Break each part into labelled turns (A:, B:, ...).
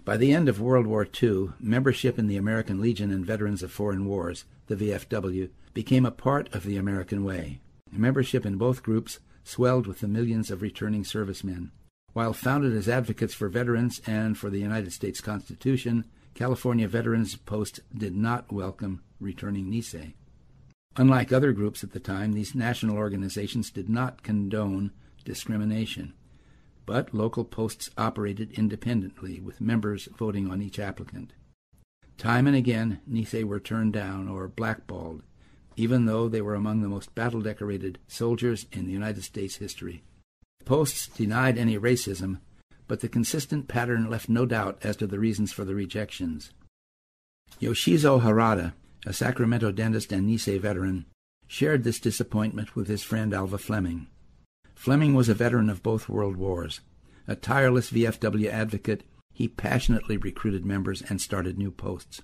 A: By the end of World War II, membership in the American Legion and Veterans of Foreign Wars, the VFW, became a part of the American way. Membership in both groups swelled with the millions of returning servicemen. While founded as advocates for veterans and for the United States Constitution, California Veterans Post did not welcome returning Nisei. Unlike other groups at the time, these national organizations did not condone discrimination, but local posts operated independently, with members voting on each applicant. Time and again, Nisei were turned down or blackballed, even though they were among the most battle-decorated soldiers in the United States history. Posts denied any racism, but the consistent pattern left no doubt as to the reasons for the rejections. Yoshizo Harada, a Sacramento dentist and Nisei veteran, shared this disappointment with his friend Alva Fleming. Fleming was a veteran of both world wars. A tireless VFW advocate, he passionately recruited members and started new posts.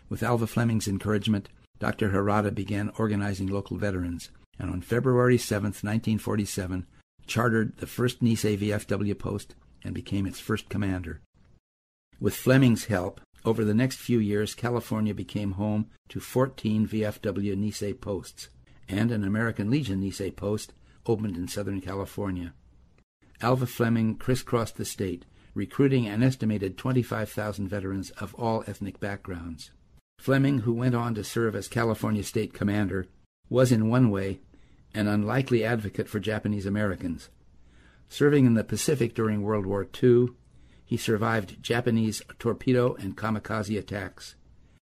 A: With Alva Fleming's encouragement, Dr. Harada began organizing local veterans, and on February 7, 1947, chartered the first Nisei VFW post and became its first commander. With Fleming's help, over the next few years, California became home to 14 VFW Nisei posts, and an American Legion Nisei post opened in Southern California. Alva Fleming crisscrossed the state, recruiting an estimated 25,000 veterans of all ethnic backgrounds. Fleming, who went on to serve as California State Commander, was in one way an unlikely advocate for Japanese Americans. Serving in the Pacific during World War II, he survived Japanese torpedo and kamikaze attacks,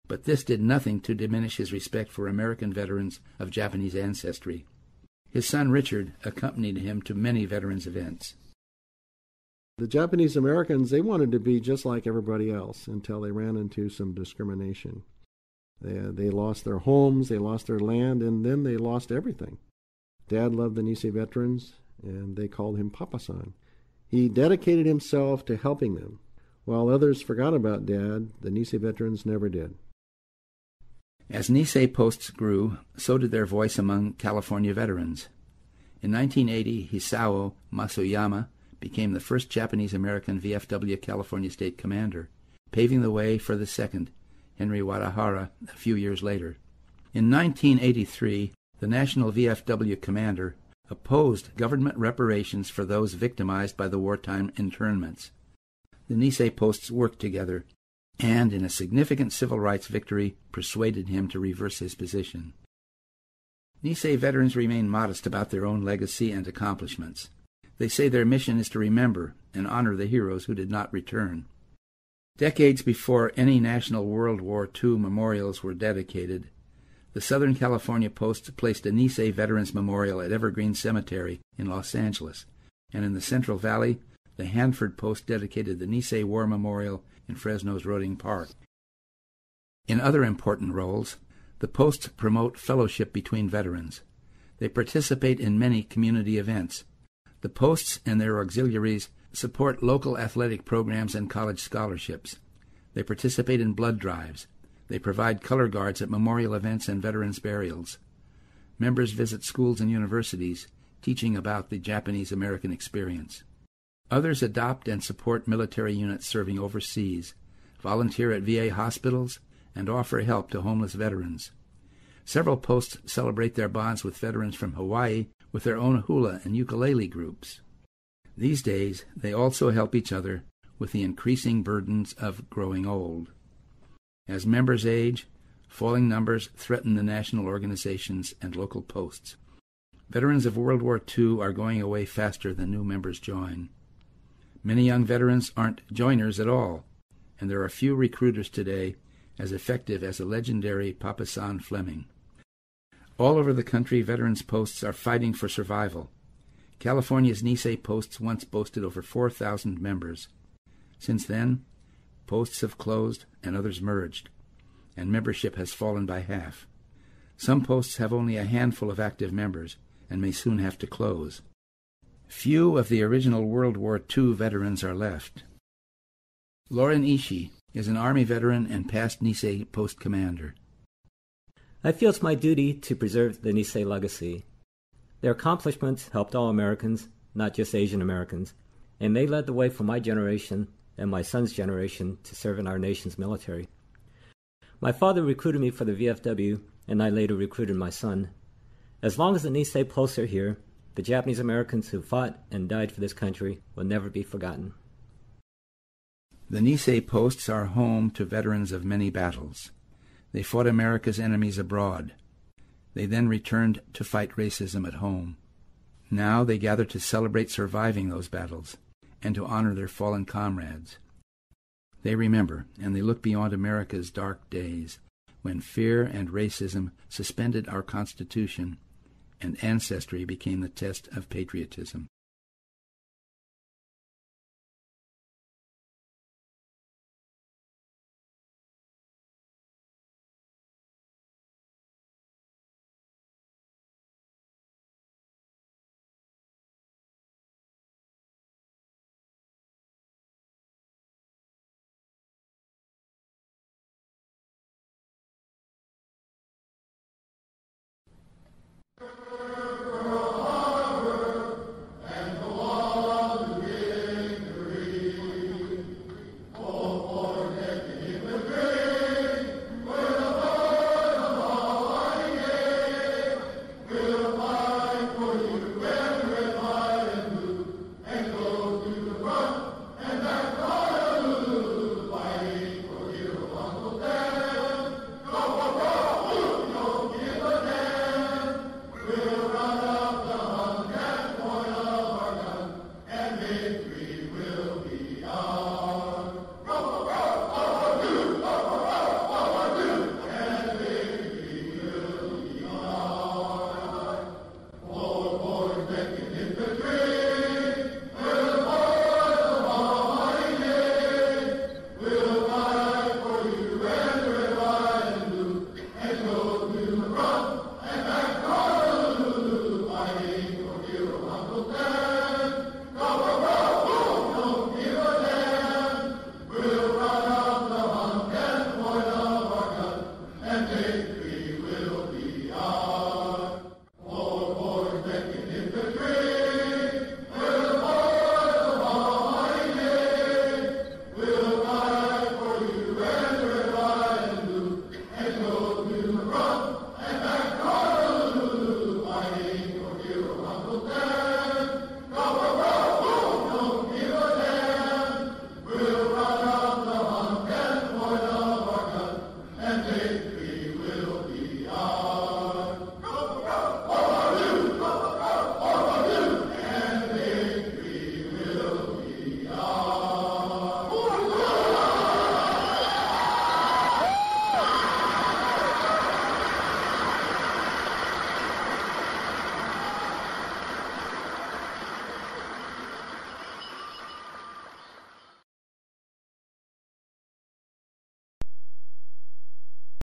A: but this did nothing to diminish his respect for American veterans of Japanese ancestry. His son Richard accompanied him to many veterans events.
B: The Japanese Americans, they wanted to be just like everybody else until they ran into some discrimination. They lost their homes, they lost their land, and then they lost everything. Dad loved the Nisei veterans, and they called him Papa-san. He dedicated himself to helping them. While others forgot about Dad, the Nisei veterans never did.
A: As Nisei posts grew, so did their voice among California veterans. In 1980, Hisao Masuyama became the first Japanese-American VFW California State Commander, paving the way for the second, Henry Wadahara, a few years later. In 1983, the National VFW Commander opposed government reparations for those victimized by the wartime internments. The Nisei posts worked together, and in a significant civil rights victory, persuaded him to reverse his position. Nisei veterans remain modest about their own legacy and accomplishments. They say their mission is to remember and honor the heroes who did not return. Decades before any national World War II memorials were dedicated, the Southern California Post placed a Nisei Veterans Memorial at Evergreen Cemetery in Los Angeles, and in the Central Valley, the Hanford Post dedicated the Nisei War Memorial in Fresno's Roding Park. In other important roles, the posts promote fellowship between veterans. They participate in many community events. The posts and their auxiliaries support local athletic programs and college scholarships. They participate in blood drives. They provide color guards at memorial events and veterans' burials. Members visit schools and universities, teaching about the Japanese-American experience. Others adopt and support military units serving overseas, volunteer at VA hospitals, and offer help to homeless veterans. Several posts celebrate their bonds with veterans from Hawaii with their own hula and ukulele groups. These days, they also help each other with the increasing burdens of growing old. As members age, falling numbers threaten the national organizations and local posts. Veterans of World War II are going away faster than new members join. Many young veterans aren't joiners at all, and there are few recruiters today as effective as a legendary Papa-san Fleming. All over the country, veterans posts are fighting for survival. California's Nisei posts once boasted over 4,000 members. Since then, posts have closed and others merged, and membership has fallen by half. Some posts have only a handful of active members and may soon have to close. Few of the original World War II veterans are left. Lauren Ishii is an Army veteran and past Nisei post commander.
C: I feel it's my duty to preserve the Nisei legacy. Their accomplishments helped all Americans, not just Asian Americans, and they led the way for my generation and my son's generation to serve in our nation's military. My father recruited me for the VFW, and I later recruited my son. As long as the Nisei posts are here, the Japanese Americans who fought and died for this country will never be forgotten.
A: The Nisei posts are home to veterans of many battles. They fought America's enemies abroad. They then returned to fight racism at home. Now they gather to celebrate surviving those battles and to honor their fallen comrades. They remember, and they look beyond America's dark days, when fear and racism suspended our Constitution and ancestry became the test of patriotism.